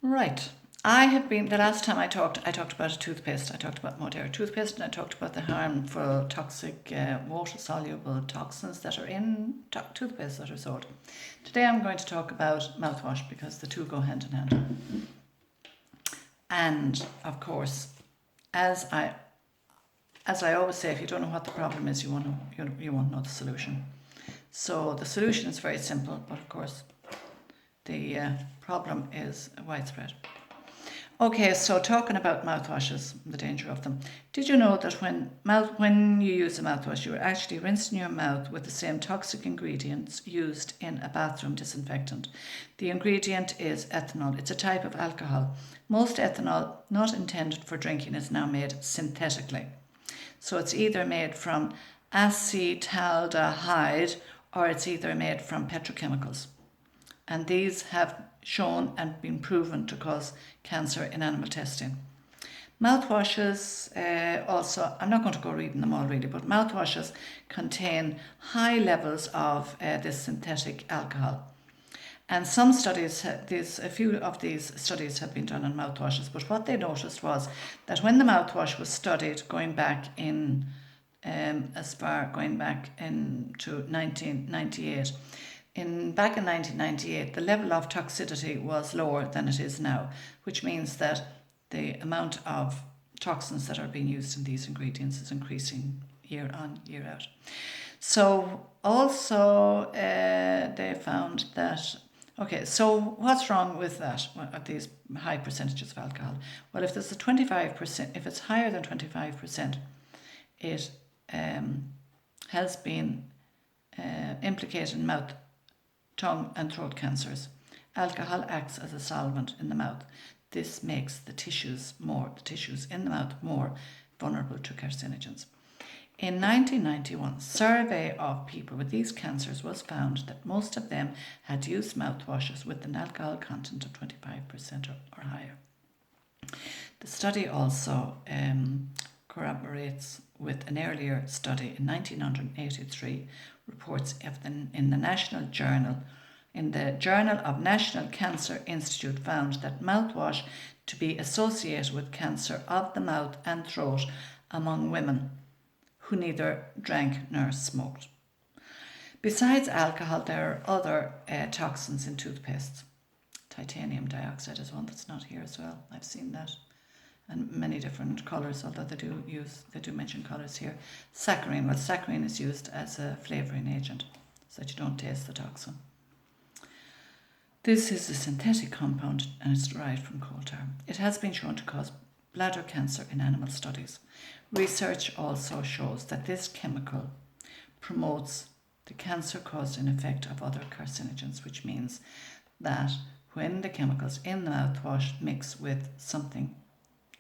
Right. The last time I talked about a toothpaste. I talked about Modere toothpaste, and I talked about the harmful, toxic, water-soluble toxins that are in toothpaste that are sold. Today I'm going to talk about mouthwash because the two go hand in hand. And of course, as I always say, if you don't know what the problem is, you won't know the solution. So the solution is very simple, but of course, the problem is widespread. Okay, so talking about mouthwashes, the danger of them. Did you know that when you use a mouthwash, you're actually rinsing your mouth with the same toxic ingredients used in a bathroom disinfectant? The ingredient is ethanol. It's a type of alcohol. Most ethanol, not intended for drinking, is now made synthetically. So it's either made from acetaldehyde or it's either made from petrochemicals. And these have shown and been proven to cause cancer in animal testing. Mouthwashes also, I'm not going to go reading them all really, but mouthwashes contain high levels of this synthetic alcohol. And some studies, a few of these studies have been done on mouthwashes, but what they noticed was that when the mouthwash was studied going back into 1998, back in 1998, the level of toxicity was lower than it is now, which means that the amount of toxins that are being used in these ingredients is increasing year on, year out. So also they found that, okay, so what's wrong with that, at these high percentages of alcohol? Well, if there's a 25%, if it's higher than 25%, it has been implicated in mouth, tongue and throat cancers. Alcohol acts as a solvent in the mouth. This makes the tissues in the mouth more vulnerable to carcinogens. In 1991, a survey of people with these cancers was found that most of them had used mouthwashes with an alcohol content of 25% or higher. The study also corroborates with an earlier study in 1983, reports in the National Journal. In the Journal of National Cancer Institute found that mouthwash to be associated with cancer of the mouth and throat among women who neither drank nor smoked. Besides alcohol, there are other toxins in toothpastes. Titanium dioxide is one that's not here as well. I've seen that. And many different colours, although they do mention colours here. Saccharin, well, saccharin is used as a flavouring agent so that you don't taste the toxin. This is a synthetic compound and it's derived from coal tar. It has been shown to cause bladder cancer in animal studies. Research also shows that this chemical promotes the cancer-causing effect of other carcinogens, which means that when the chemicals in the mouthwash mix with something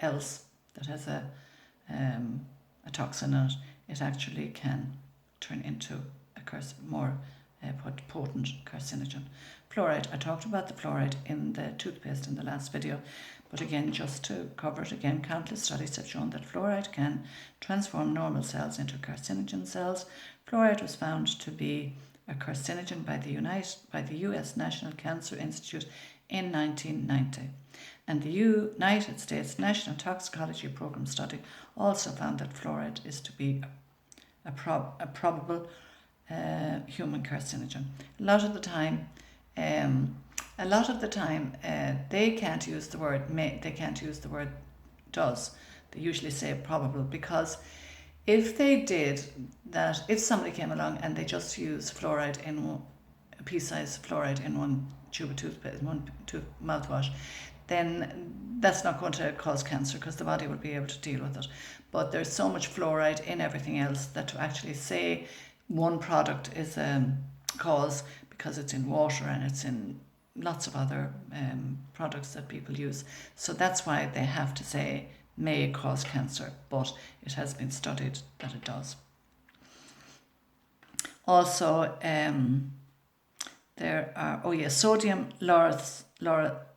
else that has a toxin in it, it actually can turn into a more potent carcinogen. Fluoride, I talked about the fluoride in the toothpaste in the last video, but again, just to cover it again, countless studies have shown that fluoride can transform normal cells into carcinogen cells. Fluoride was found to be a carcinogen by the US National Cancer Institute in 1990. And the United States National Toxicology Program study also found that fluoride is to be a probable human carcinogen. A lot of the time, they can't use the word may. They can't use the word does. They usually say probable, because if they did that, if somebody came along and they just used fluoride a pea-sized fluoride in one tube of toothpaste, one mouthwash, then that's not going to cause cancer because the body will be able to deal with it. But there's so much fluoride in everything else that to actually say one product is a cause, because it's in water and it's in lots of other products that people use. So that's why they have to say may cause cancer, but it has been studied that it does. Also, there are, sodium lauryl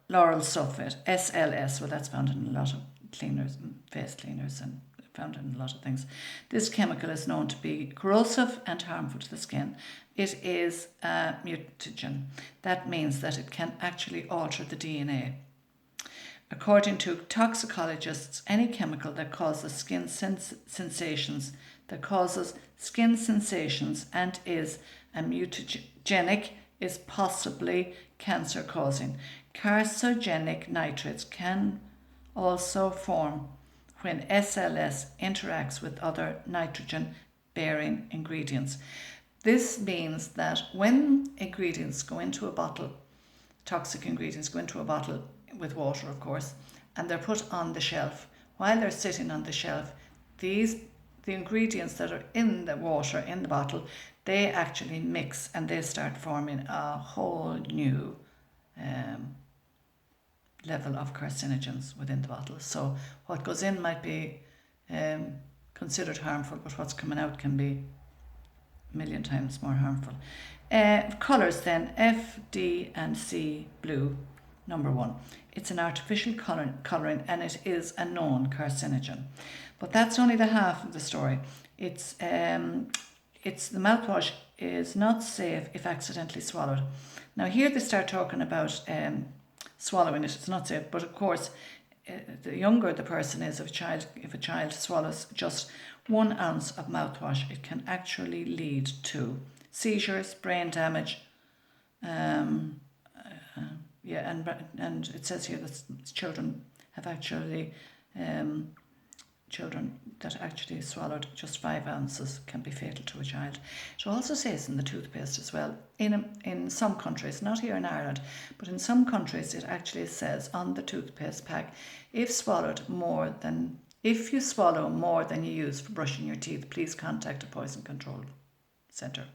sulfate, SLS. Well, that's found in a lot of cleaners, face cleaners, and found in a lot of things. This chemical is known to be corrosive and harmful to the skin. It is a mutagen. That means that it can actually alter the DNA. According to toxicologists, any chemical that causes skin sensations, and is a mutagenic is possibly cancer causing. Carcinogenic nitrates can also form when SLS interacts with other nitrogen bearing ingredients. This means that when ingredients go into a bottle, toxic ingredients go into a bottle with water, of course, and they're put on the shelf. While they're sitting on the shelf, the ingredients that are in the water, in the bottle, they actually mix and they start forming a whole new level of carcinogens within the bottle. So what goes in might be considered harmful, but what's coming out can be a million times more harmful. Colours then, F, D and C blue, number 1. It's an artificial colouring and it is a known carcinogen. But that's only the half of the story. It's the mouthwash is not safe if accidentally swallowed. Now here they start talking about swallowing it. It's not safe, but of course, the younger the person is, if a child swallows just 1 ounce of mouthwash, it can actually lead to seizures, brain damage. And it says here that children that actually swallowed just 5 ounces can be fatal to a child. It also says in the toothpaste as well, in some countries, not here in Ireland, but in some countries it actually says on the toothpaste pack, if you swallow more than you use for brushing your teeth, please contact a poison control centre.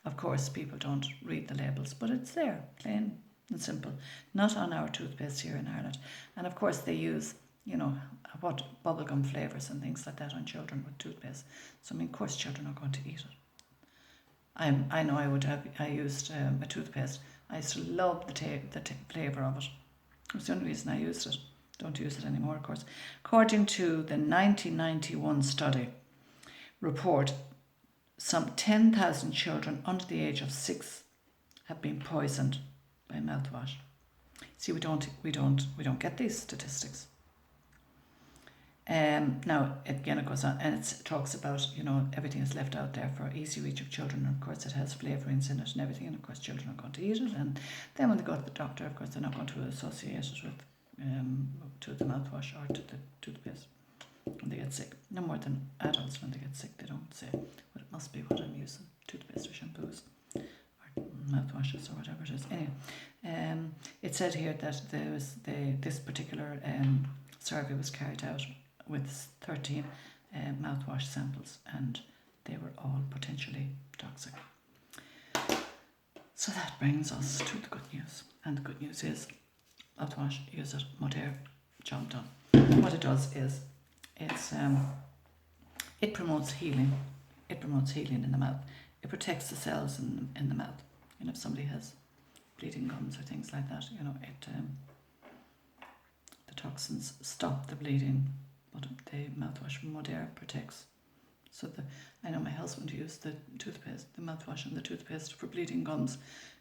Of course, people don't read the labels, but it's there, plain and simple. Not on our toothpaste here in Ireland. And of course they use, what bubblegum flavours and things like that on children with toothpaste. So, of course children are going to eat it. I know I used a toothpaste. I used to love the flavour of it. It was the only reason I used it. Don't use it anymore, of course. According to the 1991 study report, some 10,000 children under the age of 6 have been poisoned by mouthwash. See, we don't get these statistics. Now again it goes on and it talks about everything is left out there for easy reach of children, and of course it has flavourings in it and everything, and of course children are going to eat it, and then when they go to the doctor, of course they're not going to associate it with to the mouthwash or to the toothpaste when they get sick. No more than adults when they get sick, they don't say, well, it must be what I'm using, toothpaste or shampoos or mouthwashes or whatever it is. Anyway, it said here that this particular survey was carried out with 13 mouthwash samples, and they were all potentially toxic. So that brings us to the good news, and the good news is mouthwash, use it, Modere, job done. What it does is it promotes healing. It promotes healing in the mouth. It protects the cells in the mouth. If somebody has bleeding gums or things like that, the toxins stop the bleeding, but the mouthwash from Modere protects. So I know my husband used the mouthwash and the toothpaste for bleeding gums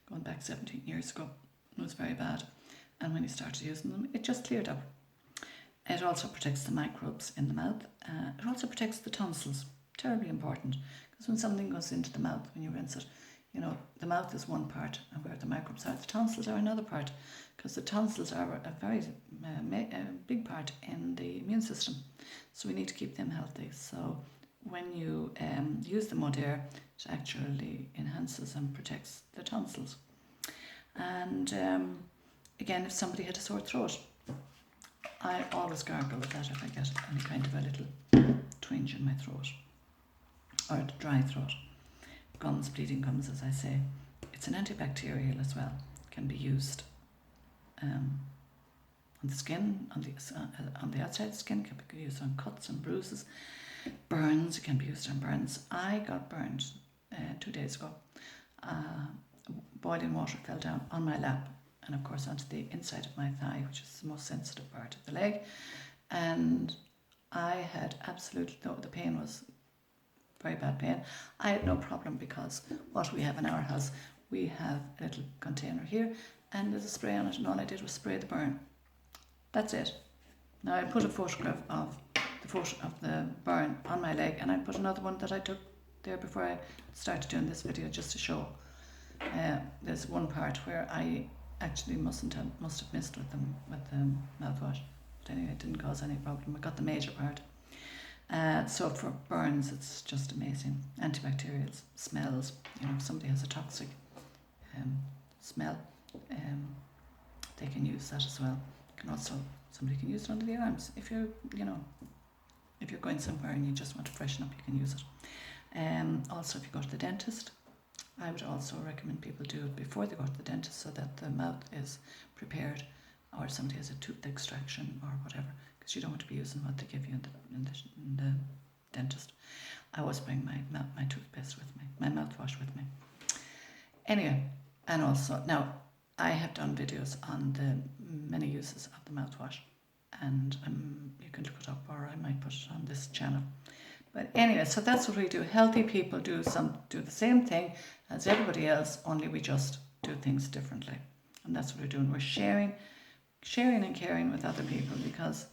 going back 17 years ago. It was very bad. And when he started using them, it just cleared up. It also protects the microbes in the mouth. It also protects the tonsils. Terribly important. Because when something goes into the mouth, when you rinse it, the mouth is one part, and where the microbes are, the tonsils are another part. Because the tonsils are a very big part in the immune system. So we need to keep them healthy. So when you use the Modere, it actually enhances and protects the tonsils. And again, if somebody had a sore throat, I always gargle with that if I get any kind of a little twinge in my throat or a dry throat. Gums, bleeding gums, as I say. It's an antibacterial as well. It can be used on the skin, on the outside of the skin. It can be used on cuts and bruises. Burns, it can be used on burns. I got burned 2 days ago. Boiling water fell down on my lap, and of course onto the inside of my thigh, which is the most sensitive part of the leg, and I had the pain was very bad pain. I had no problem because what we have in our house, we have a little container here and there's a spray on it, and all I did was spray the burn. That's it. Now I put a photograph of the burn on my leg, and I put another one that I took there before I started doing this video, just to show. There's one part where I actually must have missed with the mouthwash, but anyway, it didn't cause any problem. I got the major part. So for burns, it's just amazing. Antibacterials, smells. If somebody has a toxic smell, they can use that as well. Somebody can use it under the arms if you're going somewhere and you just want to freshen up. You can use it. Also, if you go to the dentist, I would also recommend people do it before they go to the dentist, so that the mouth is prepared, or somebody has a tooth extraction or whatever, because you don't want to be using what they give you in the dentist. I always bring my toothpaste with me, my mouthwash with me. Anyway, and also, now, I have done videos on the many uses of the mouthwash, and you can look it up, or I might put it on this channel. But anyway, so that's what we do. Healthy people do the same thing as everybody else, only we just do things differently. And that's what we're doing. We're sharing and caring with other people, because,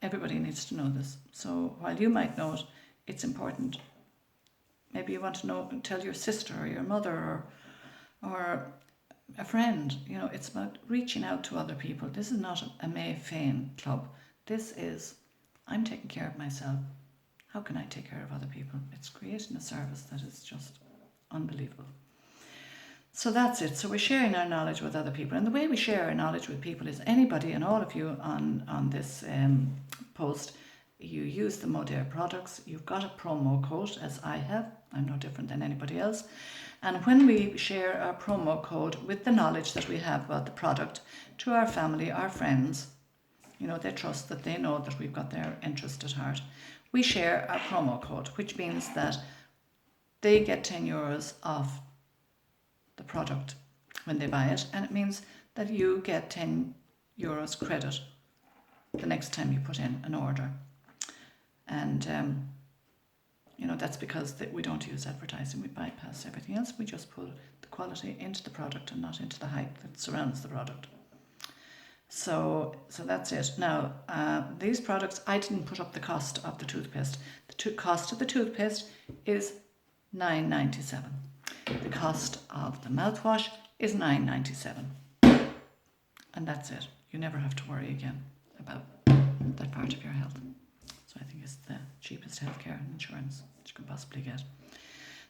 everybody needs to know this. So while you might know it, it's important. Maybe you want to tell your sister or your mother or a friend. It's about reaching out to other people. This is not a May Fain club. This is, I'm taking care of myself. How can I take care of other people? It's creating a service that is just unbelievable. So that's it. So we're sharing our knowledge with other people. And the way we share our knowledge with people is anybody and all of you on this post, you use the Modere products. You've got a promo code, as I have. I'm no different than anybody else. And when we share our promo code with the knowledge that we have about the product to our family, our friends, they trust that they know that we've got their interest at heart. We share our promo code, which means that they get €10 off the product when they buy it, and it means that you get €10 credit the next time you put in an order. And that's because we don't use advertising. We bypass everything else. We just put the quality into the product and not into the hype that surrounds the product. So that's it. Now, these products, I didn't put up the cost of the toothpaste. The cost of the toothpaste is $9.97. The cost of the mouthwash is $9.97. And that's it. You never have to worry again about that part of your health. So I think it's the cheapest healthcare insurance that you can possibly get.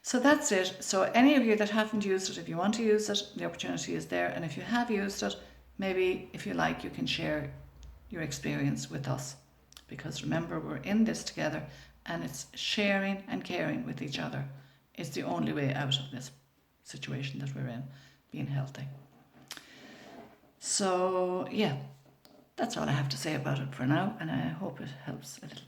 So that's it. So any of you that haven't used it, if you want to use it, the opportunity is there. And if you have used it, maybe if you like, you can share your experience with us. Because remember, we're in this together, and it's sharing and caring with each other is the only way out of this situation that we're in, being healthy. So yeah, that's all I have to say about it for now, and I hope it helps a little bit.